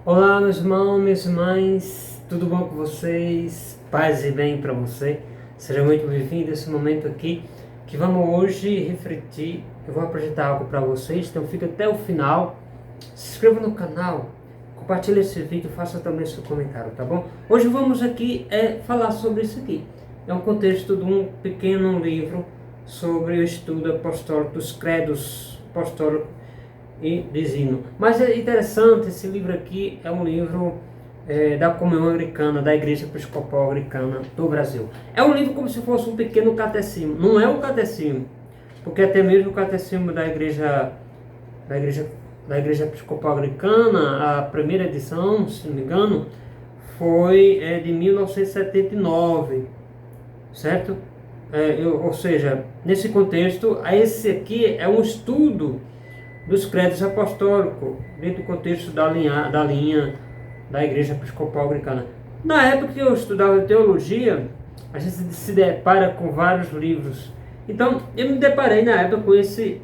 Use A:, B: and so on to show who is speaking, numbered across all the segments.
A: Olá, meus irmãos, minhas irmãs, tudo bom com vocês? Paz e bem para você. Seja muito bem-vindo a esse momento aqui, que vamos hoje refletir. Eu vou apresentar algo para vocês, então fica até o final. Se inscreva no canal, compartilhe esse vídeo, faça também seu comentário, tá bom? Hoje vamos aqui falar sobre isso aqui. É um contexto de um pequeno livro sobre o estudo apostólico dos credos apostólicos e dizendo. Mas é interessante, esse livro aqui é um livro da Comunhão Anglicana, da Igreja Episcopal Anglicana do Brasil. É um livro como se fosse um pequeno catecismo. Não é o catecismo, porque até mesmo o catecismo da Igreja Episcopal Anglicana, a primeira edição, se não me engano, foi de 1979, certo? Ou seja, nesse contexto, esse aqui é um estudo dos credos apostólicos, dentro do contexto da linha da Igreja Episcopal Anglicana. Na época que eu estudava teologia, a gente se depara com vários livros. Então, eu me deparei na época com esse,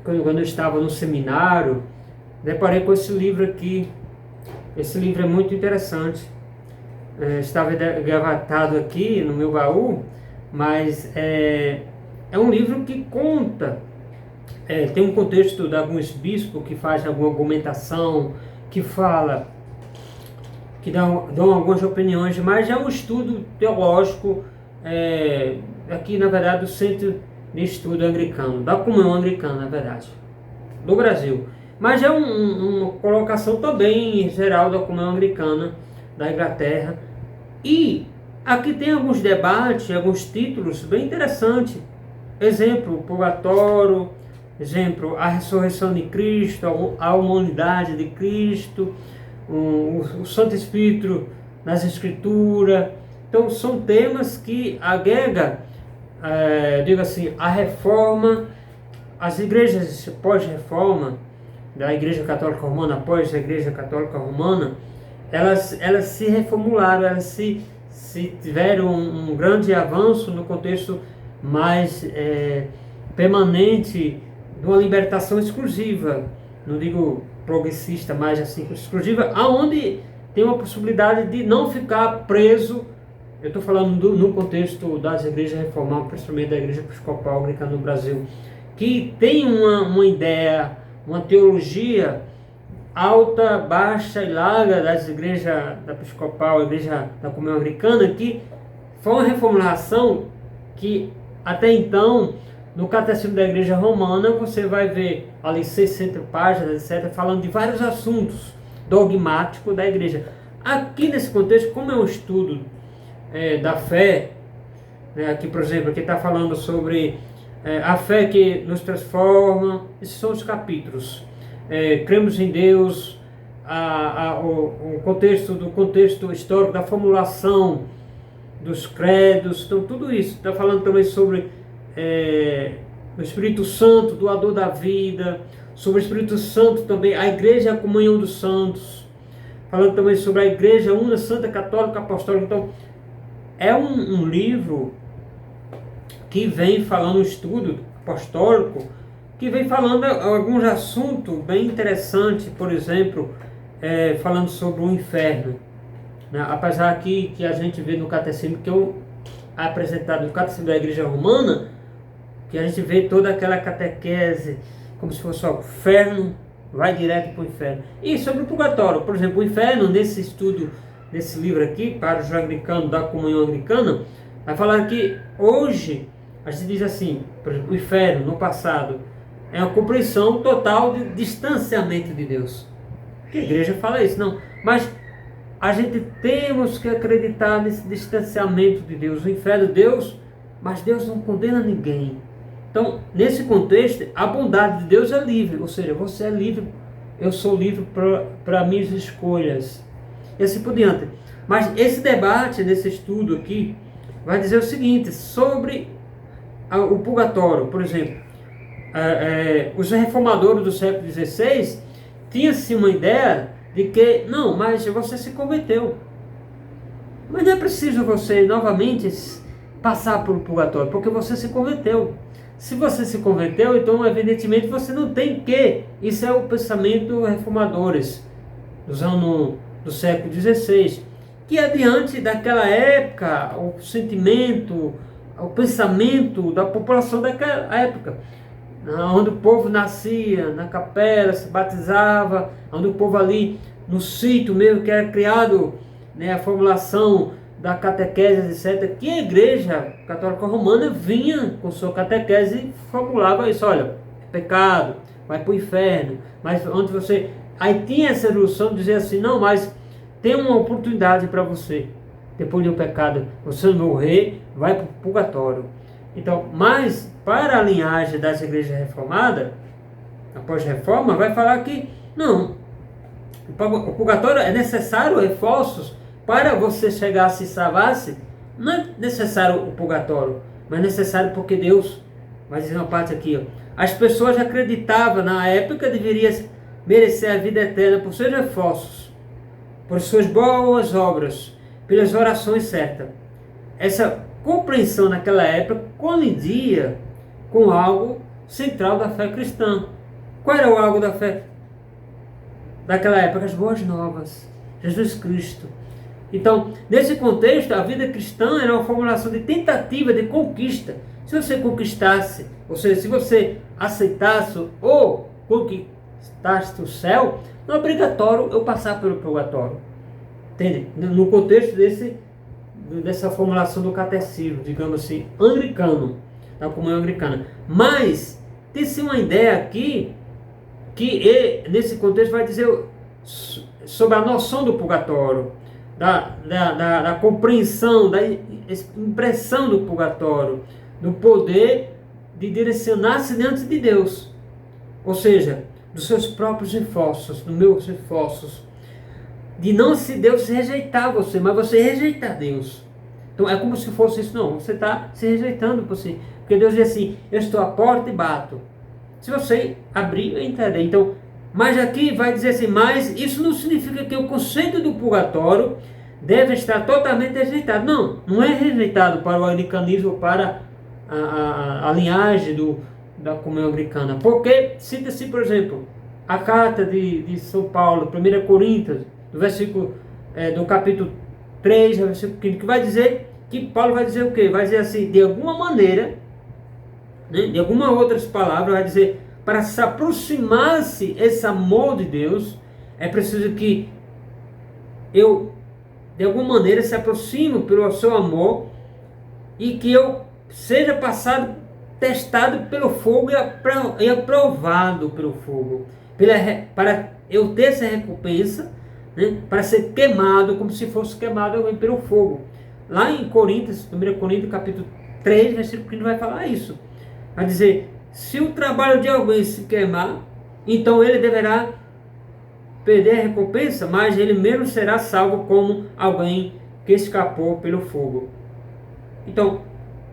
A: quando eu estava no seminário, deparei com esse livro aqui. Esse livro é muito interessante. Estava gravatado aqui no meu baú, mas é um livro que conta. Tem um contexto de alguns bispos que fazem alguma argumentação, que fala, que dão algumas opiniões, mas é um estudo teológico, aqui na verdade do Centro de Estudo Anglicano, da Comunhão Anglicana, na verdade, do Brasil. Mas é uma colocação também em geral da Comunhão Anglicana da Inglaterra. E aqui tem alguns debates, alguns títulos bem interessantes. Exemplo, o purgatório. Exemplo, a ressurreição de Cristo, a humanidade de Cristo, o Santo Espírito nas Escrituras. Então, são temas que agrega, digo assim, a reforma, as igrejas pós-reforma, da Igreja Católica Romana, após a Igreja Católica Romana, elas se reformularam, elas se tiveram um grande avanço no contexto mais permanente, de uma libertação exclusiva, não digo progressista, mas assim, exclusiva, aonde tem uma possibilidade de não ficar preso. Eu estou falando no contexto das igrejas reformadas, principalmente da Igreja Episcopal Anglicana no Brasil, que tem uma ideia, uma teologia alta, baixa e larga das igrejas da Episcopal, a Igreja da Comunhão Anglicana, que foi uma reformulação que até então, no Catecismo da Igreja Romana, você vai ver ali 600 páginas, etc., falando de vários assuntos dogmáticos da Igreja. Aqui nesse contexto, como é um estudo da fé, né, aqui, por exemplo, aqui está falando sobre a fé que nos transforma. Esses são os capítulos. Cremos em Deus, o contexto histórico da formulação dos credos, então tudo isso. Está falando também sobre o Espírito Santo, doador da vida, sobre o Espírito Santo também, a Igreja, a comunhão dos santos, falando também sobre a Igreja Una, Santa, Católica, Apostólica. Então, é um livro que vem falando, um estudo apostólico, que vem falando alguns assuntos bem interessantes, por exemplo, falando sobre o inferno, né? Apesar que a gente vê no catecismo, que eu apresentado no catecismo da Igreja Romana, que a gente vê toda aquela catequese como se fosse o inferno, vai direto para o inferno. E sobre o purgatório, por exemplo, o inferno, nesse estudo, nesse livro aqui, para os anglicanos da Comunhão Anglicana, vai falar que hoje, a gente diz assim, por exemplo, o inferno, no passado, é uma compreensão total de distanciamento de Deus. Que a igreja fala isso, não. Mas a gente temos que acreditar nesse distanciamento de Deus. O inferno, Deus, mas Deus não condena ninguém. Então, nesse contexto, a bondade de Deus é livre, ou seja, você é livre, eu sou livre para minhas escolhas, e assim por diante. Mas esse debate, nesse estudo aqui, vai dizer o seguinte, sobre o purgatório. Por exemplo, os reformadores do século XVI tinham-se uma ideia de que, não, mas você se converteu, mas não é preciso você novamente passar pelo purgatório, porque você se converteu. Se você se converteu, então evidentemente você não tem que. Isso é o pensamento reformadores. dos anos do século XVI, que é diante daquela época, o sentimento, o pensamento da população daquela época, onde o povo nascia na capela, se batizava, onde o povo ali no sítio mesmo, que era criado, né, a formulação da catequese, etc., que a Igreja Católica Romana vinha com sua catequese e formulava isso: olha, é pecado, vai para o inferno, mas onde você... Aí tinha essa evolução de dizer assim: não, mas tem uma oportunidade para você, depois do pecado, você morrer, vai para o purgatório. Então, mas para a linhagem das igrejas reformadas, após a reforma, vai falar que não, o purgatório é necessário reforços para você chegar a se salvar-se. Não é necessário o purgatório, mas é necessário porque Deus, vai dizer uma parte aqui, ó, as pessoas acreditavam na época deveria merecer a vida eterna por seus reforços, por suas boas obras, pelas orações certas. Essa compreensão naquela época colidia com algo central da fé cristã. Qual era o algo da fé daquela época? As boas novas, Jesus Cristo. Então, nesse contexto, a vida cristã era uma formulação de tentativa de conquista. Se você conquistasse, ou seja, se você aceitasse ou conquistasse o céu, não é obrigatório eu passar pelo purgatório. Entende? No contexto dessa formulação do catecismo, digamos assim, anglicano, da comunhão anglicana. Mas, tem-se uma ideia aqui, que nesse contexto vai dizer sobre a noção do purgatório, da compreensão, da impressão do purgatório, do poder de direcionar-se diante de Deus. Ou seja, dos seus próprios esforços, dos meus esforços, de não se Deus rejeitar você, mas você rejeitar Deus. Então é como se fosse isso: não, você está se rejeitando por si. Porque Deus diz assim: eu estou à porta e bato. Se você abrir, eu entrarei. Então, mas aqui vai dizer assim: mas isso não significa que o conceito do purgatório deve estar totalmente rejeitado. Não, não é rejeitado para o anglicanismo, para a linhagem da comunhão anglicana. Porque, cita-se, por exemplo, a carta de São Paulo, 1 Coríntios, do capítulo 3, versículo 5, que vai dizer que Paulo vai dizer o quê? Vai dizer assim: de alguma maneira, né, de alguma outras palavras, vai dizer, para se aproximar-se esse amor de Deus, é preciso que eu, de alguma maneira, se aproxime pelo seu amor e que eu seja passado, testado pelo fogo e aprovado pelo fogo, para eu ter essa recompensa, né, para ser queimado, como se fosse queimado pelo fogo. Lá em Coríntios, 1 Coríntios capítulo 3, versículo 15, vai falar isso. Vai dizer: se o trabalho de alguém se queimar, então ele deverá perder a recompensa, mas ele mesmo será salvo como alguém que escapou pelo fogo. Então,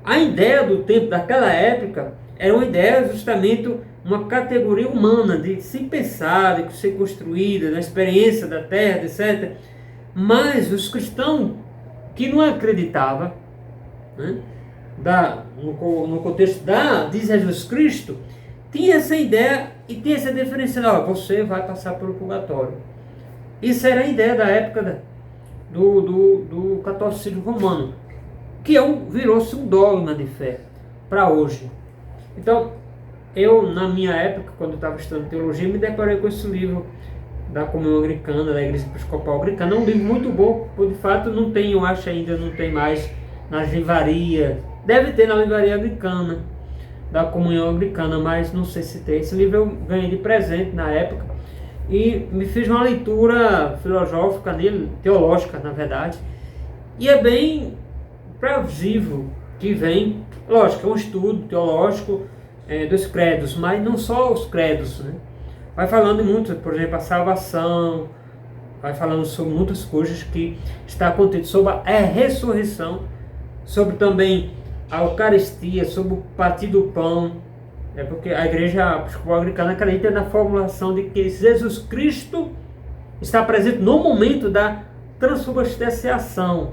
A: a ideia do tempo daquela época era uma ideia justamente uma categoria humana, de se pensar, de ser construída, da experiência da terra, etc. Mas os cristãos que não acreditavam, né, no contexto de Jesus Cristo, tinha essa ideia e tinha essa diferenciação: você vai passar pelo purgatório. Isso era a ideia da época do catolicismo romano, que virou-se um dogma de fé para hoje. Então, eu, na minha época, quando eu estava estudando teologia, me deparei com esse livro da comunhão anglicana, da Igreja Episcopal Anglicana. É um livro muito bom, porque de fato não tem, eu acho ainda, não tem mais nas livrarias. Deve ter na livraria anglicana, da comunhão anglicana, mas não sei se tem. Esse livro eu ganhei de presente na época e me fiz uma leitura filosófica nele, teológica na verdade, e é bem plausível que vem, lógico, é um estudo teológico dos credos, mas não só os credos, né? Vai falando muito, por exemplo, a salvação, vai falando sobre muitas coisas que está contido sobre a ressurreição, sobre também a Eucaristia, sobre o partir do pão, porque a Igreja Episcopal Anglicana acredita na formulação de que Jesus Cristo está presente no momento da transubstanciação,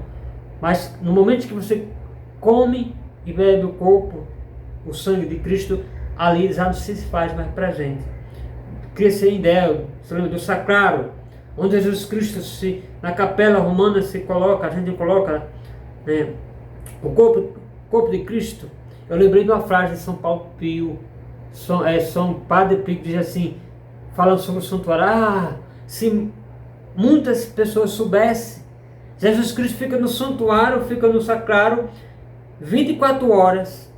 A: mas no momento que você come e bebe o corpo, o sangue de Cristo, ali já não se faz mais presente. Cria-se a ideia, você lembra do sacrário, onde Jesus Cristo na capela romana se coloca, a gente coloca, né, o corpo de Cristo. Eu lembrei de uma frase de São Paulo Pio, São Padre Pio, que diz assim, falando sobre o santuário: se muitas pessoas soubessem, Jesus Cristo fica no santuário, fica no sacrário 24 horas,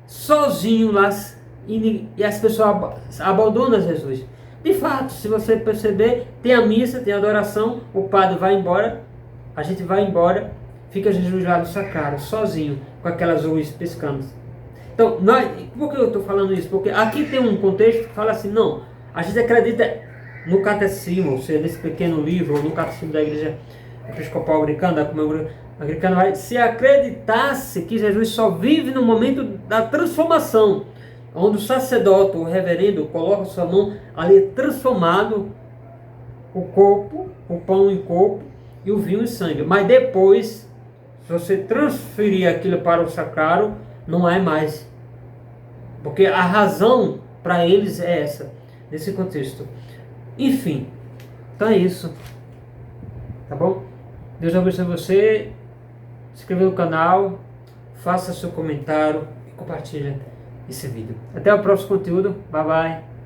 A: sozinho lá, e as pessoas abandonam Jesus. De fato, se você perceber, tem a missa, tem a adoração, o padre vai embora, a gente vai embora, fica Jesus lá no sacrário, sozinho, com aquelas luzes piscando. Então, por que eu estou falando isso? Porque aqui tem um contexto que fala assim, não, a gente acredita no catecismo, ou seja, nesse pequeno livro, ou no catecismo da Igreja Episcopal Anglicana, da Comunhão Anglicana, se acreditasse que Jesus só vive no momento da transformação, onde o sacerdote, o reverendo, coloca sua mão ali, transformado o corpo, o pão em corpo, e o vinho em sangue. Mas depois, se você transferir aquilo para o sacrário, não é mais. Porque a razão para eles é essa, nesse contexto. Enfim, então é isso. Tá bom? Deus abençoe você. Se inscreva no canal, faça seu comentário e compartilhe esse vídeo. Até o próximo conteúdo. Bye bye.